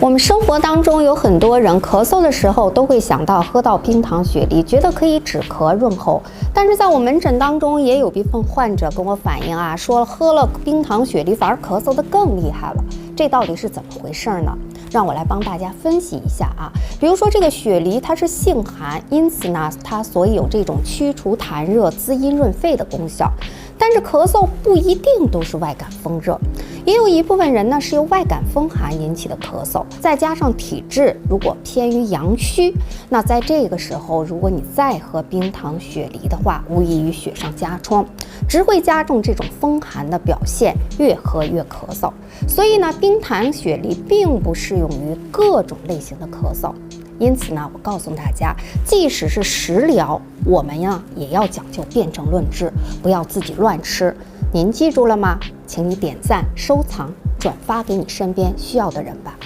我们生活当中有很多人咳嗽的时候都会想到喝到冰糖雪梨，觉得可以止咳润喉。但是在我门诊当中也有一份患者跟我反映啊，说喝了冰糖雪梨反而咳嗽得更厉害了，这到底是怎么回事呢？让我来帮大家分析一下啊。比如说这个雪梨它是性寒，因此呢它所以有这种驱除痰热、滋阴润肺的功效。但是咳嗽不一定都是外感风热，也有一部分人呢是由外感风寒引起的咳嗽，再加上体质如果偏于阳虚，那在这个时候如果你再喝冰糖雪梨的话，无异于雪上加霜，只会加重这种风寒的表现，越喝越咳嗽。所以呢，冰糖雪梨并不适用于各种类型的咳嗽。因此呢，我告诉大家，即使是食疗，我们呀也要讲究辨证论治，不要自己乱吃。您记住了吗？请你点赞、收藏、转发给你身边需要的人吧。